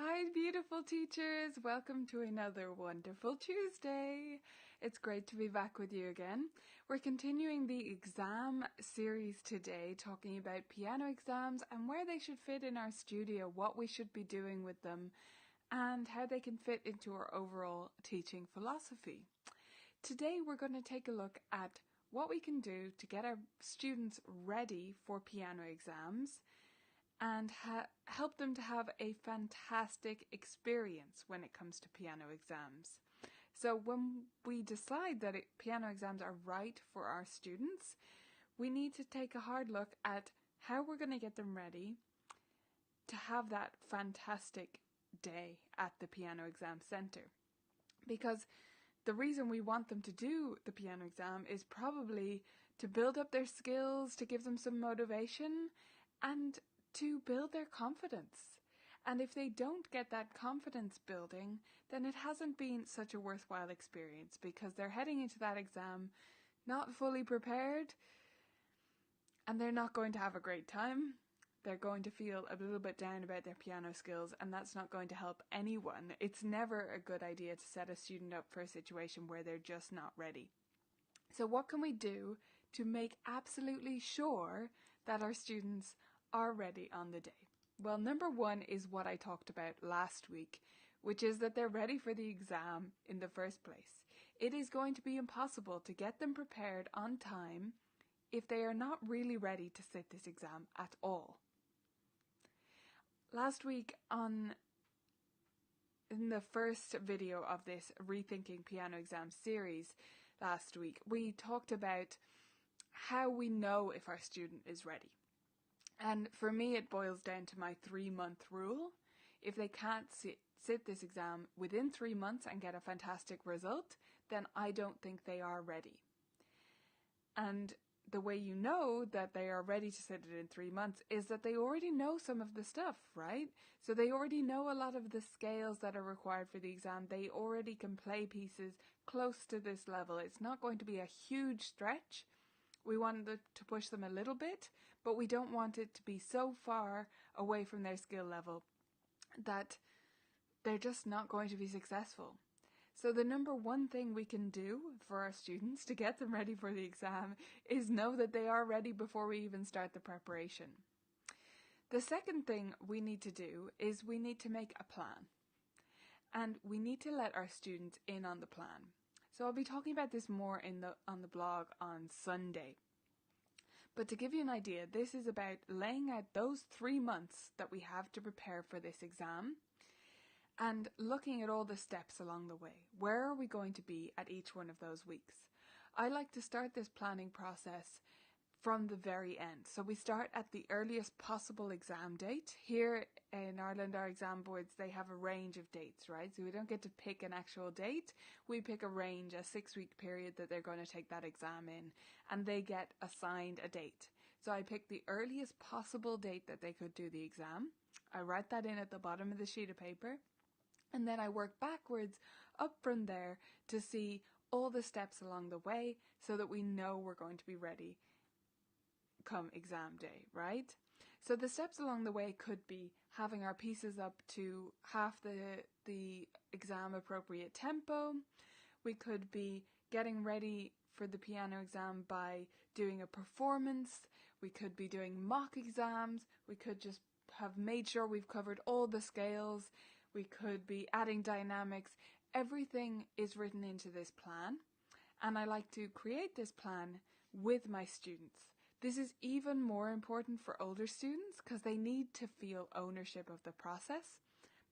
Hi, beautiful teachers! Welcome to another wonderful Tuesday. It's great to be back with you again. We're continuing the exam series today, talking about piano exams and where they should fit in our studio, what we should be doing with them, and how they can fit into our overall teaching philosophy. Today, we're going to take a look at what we can do to get our students ready for piano exams and help them to have a fantastic experience when it comes to piano exams. So when we decide that piano exams are right for our students, we need to take a hard look at how we're going to get them ready to have that fantastic day at the piano exam centre. Because the reason we want them to do the piano exam is probably to build up their skills, to give them some motivation, and to build their confidence. And if they don't get that confidence building, then it hasn't been such a worthwhile experience because they're heading into that exam not fully prepared and they're not going to have a great time. They're going to feel a little bit down about their piano skills, and that's not going to help anyone. It's never a good idea to set a student up for a situation where they're just not ready. So what can we do to make absolutely sure that our students are ready on the day? Well, number one is what I talked about last week, which is that they're ready for the exam in the first place. It is going to be impossible to get them prepared on time if they are not really ready to sit this exam at all. Last week in the first video of this Rethinking Piano Exam series last week, we talked about how we know if our student is ready. And for me, it boils down to my 3-month rule. If they can't sit this exam within 3 months and get a fantastic result, then I don't think they are ready. And the way you know that they are ready to sit it in 3 months is that they already know some of the stuff, right? So they already know a lot of the scales that are required for the exam. They already can play pieces close to this level. It's not going to be a huge stretch. We want to push them a little bit, but we don't want it to be so far away from their skill level that they're just not going to be successful. So the number one thing we can do for our students to get them ready for the exam is know that they are ready before we even start the preparation. The second thing we need to do is we need to make a plan. And we need to let our students in on the plan. So I'll be talking about this more on the blog on Sunday. But to give you an idea, this is about laying out those 3 months that we have to prepare for this exam and looking at all the steps along the way. Where are we going to be at each one of those weeks? I like to start this planning process from the very end. So we start at the earliest possible exam date. Here in Ireland, our exam boards, they have a range of dates, right? So we don't get to pick an actual date. We pick a range, a 6-week period that they're going to take that exam in, and they get assigned a date. So I pick the earliest possible date that they could do the exam. I write that in at the bottom of the sheet of paper, and then I work backwards up from there to see all the steps along the way so that we know we're going to be ready come exam day, right? So the steps along the way could be having our pieces up to half the exam appropriate tempo. We could be getting ready for the piano exam by doing a performance. We could be doing mock exams. We could just have made sure we've covered all the scales. We could be adding dynamics. Everything is written into this plan, and I like to create this plan with my students. This is even more important for older students because they need to feel ownership of the process.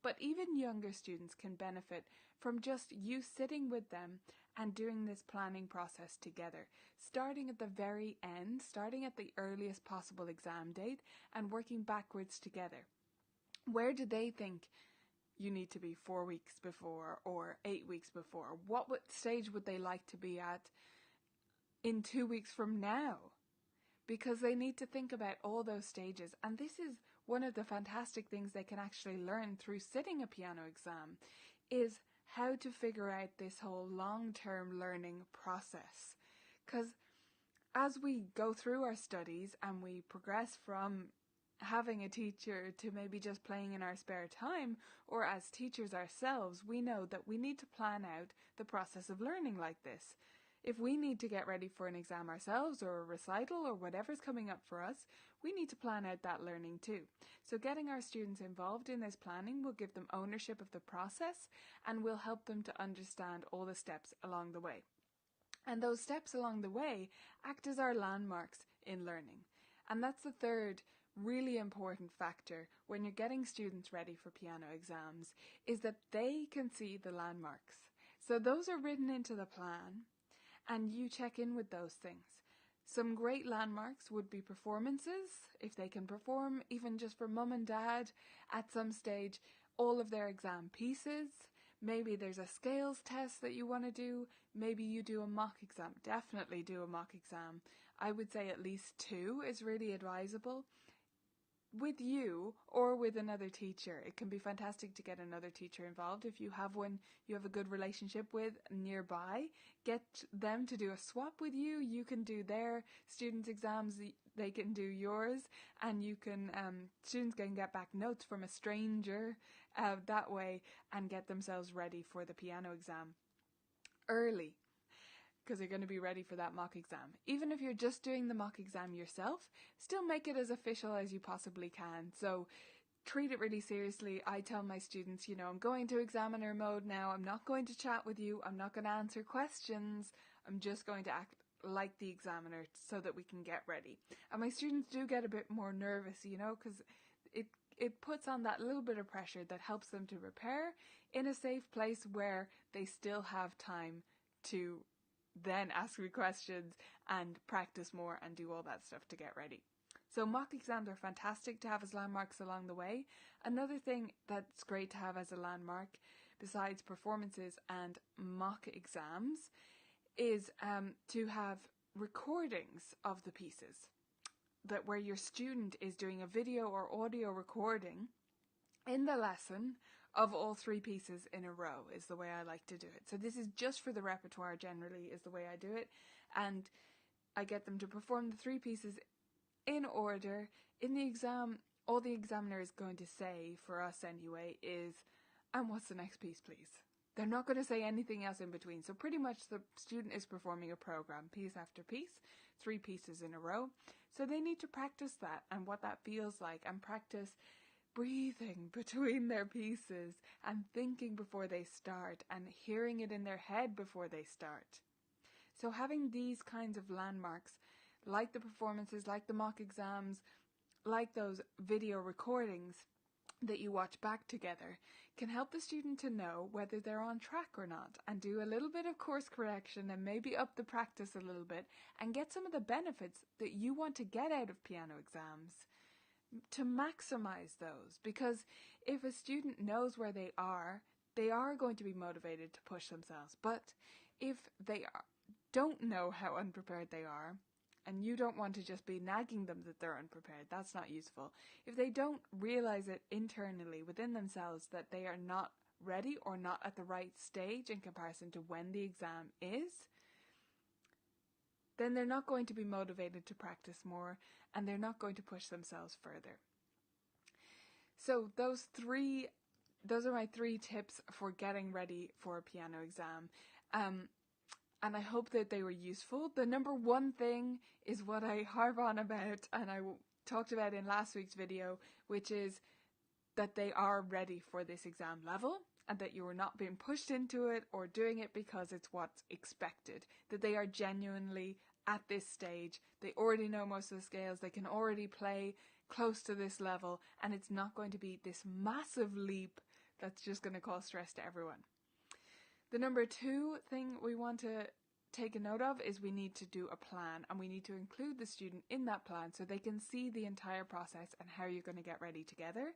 But even younger students can benefit from just you sitting with them and doing this planning process together, starting at the very end, starting at the earliest possible exam date and working backwards together. Where do they think you need to be 4 weeks before or 8 weeks before? What stage would they like to be at in 2 weeks from now? Because they need to think about all those stages. And this is one of the fantastic things they can actually learn through sitting a piano exam, is how to figure out this whole long-term learning process. Because as we go through our studies and we progress from having a teacher to maybe just playing in our spare time, or as teachers ourselves, we know that we need to plan out the process of learning like this. If we need to get ready for an exam ourselves or a recital or whatever's coming up for us, we need to plan out that learning too. So getting our students involved in this planning will give them ownership of the process and will help them to understand all the steps along the way. And those steps along the way act as our landmarks in learning. And that's the third really important factor when you're getting students ready for piano exams, is that they can see the landmarks. So those are written into the plan, and you check in with those things. Some great landmarks would be performances, if they can perform, even just for mum and dad, at some stage, all of their exam pieces. Maybe there's a scales test that you want to do. Maybe you do a mock exam. Definitely do a mock exam. I would say at least 2 is really advisable. With you or with another teacher. It can be fantastic to get another teacher involved. If you have one you have a good relationship with nearby, get them to do a swap with you. You can do their students' exams, they can do yours, and you can students can get back notes from a stranger that way and get themselves ready for the piano exam early, because you're going to be ready for that mock exam. Even if you're just doing the mock exam yourself, still make it as official as you possibly can. So treat it really seriously. I tell my students, I'm going to examiner mode now. I'm not going to chat with you. I'm not going to answer questions. I'm just going to act like the examiner so that we can get ready. And my students do get a bit more nervous, because it puts on that little bit of pressure that helps them to prepare in a safe place where they still have time to then ask me questions and practice more and do all that stuff to get ready. So mock exams are fantastic to have as landmarks along the way. Another thing that's great to have as a landmark, besides performances and mock exams, is to have recordings of the pieces, that where your student is doing a video or audio recording in the lesson of all 3 pieces in a row is the way I like to do it. So this is just for the repertoire generally is the way I do it. And I get them to perform the 3 pieces in order. In the exam, all the examiner is going to say, for us anyway, is, and what's the next piece, please? They're not going to say anything else in between. So pretty much the student is performing a program, piece after piece, 3 pieces in a row. So they need to practice that and what that feels like, and practice breathing between their pieces and thinking before they start and hearing it in their head before they start. So having these kinds of landmarks, like the performances, like the mock exams, like those video recordings that you watch back together, can help the student to know whether they're on track or not, and do a little bit of course correction and maybe up the practice a little bit and get some of the benefits that you want to get out of piano exams, to maximize those. Because if a student knows where they are going to be motivated to push themselves. But if they don't know how unprepared they are, and you don't want to just be nagging them that they're unprepared, that's not useful. If they don't realize it internally within themselves that they are not ready or not at the right stage in comparison to when the exam is, then they're not going to be motivated to practice more, and they're not going to push themselves further. So those are my 3 tips for getting ready for a piano exam. And I hope that they were useful. The number 1 thing is what I harp on about, and I talked about in last week's video, which is that they are ready for this exam level, and that you are not being pushed into it or doing it because it's what's expected. That they are genuinely at this stage. They already know most of the scales. They can already play close to this level, and it's not going to be this massive leap that's just going to cause stress to everyone. The number 2 thing we want to take a note of is we need to do a plan, and we need to include the student in that plan so they can see the entire process and how you're going to get ready together.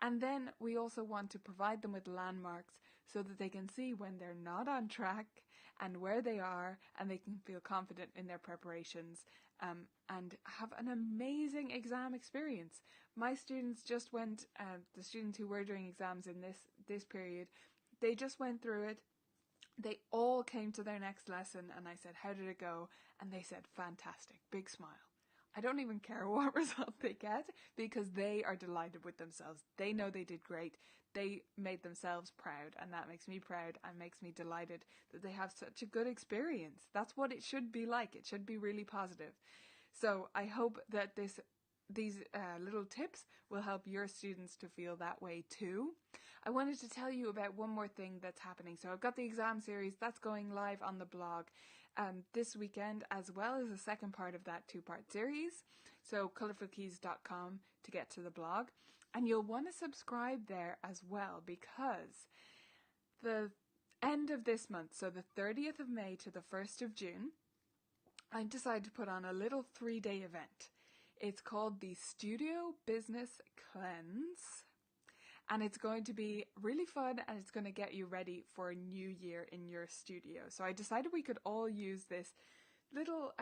And then we also want to provide them with landmarks so that they can see when they're not on track and where they are, and they can feel confident in their preparations and have an amazing exam experience. My students just went, the students who were doing exams in this period, they just went through it. They all came to their next lesson and I said, how did it go? And they said, fantastic, big smile. I don't even care what result they get because they are delighted with themselves. They know they did great. They made themselves proud, and that makes me proud and makes me delighted that they have such a good experience. That's what it should be like. It should be really positive. So I hope that these little tips will help your students to feel that way too. I wanted to tell you about one more thing that's happening. So I've got the exam series that's going live on the blog this weekend, as well as the second part of that 2-part series. So colourfulkeys.com to get to the blog. And you'll want to subscribe there as well, because the end of this month, so the 30th of May to the 1st of June, I decided to put on a little 3-day event. It's called the Studio Business Cleanse, and it's going to be really fun, and it's going to get you ready for a new year in your studio. So I decided we could all use this little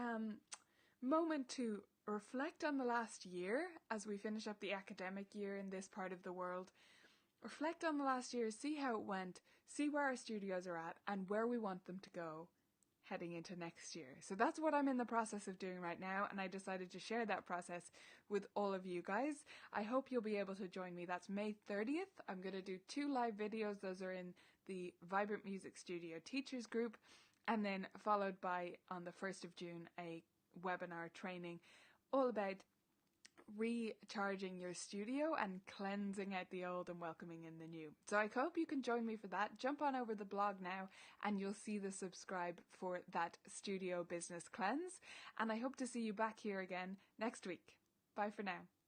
moment to reflect on the last year as we finish up the academic year in this part of the world. Reflect on the last year, see how it went, see where our studios are at, and where we want them to go heading into next year. So that's what I'm in the process of doing right now, and I decided to share that process with all of you guys. I hope you'll be able to join me. That's May 30th. I'm going to do 2 live videos. Those are in the Vibrant Music Studio Teachers Group, and then followed by, on the 1st of June, a webinar training all about recharging your studio and cleansing out the old and welcoming in the new. So I hope you can join me for that. Jump on over the blog now and you'll see the subscribe for that Studio Business Cleanse. And I hope to see you back here again next week. Bye for now.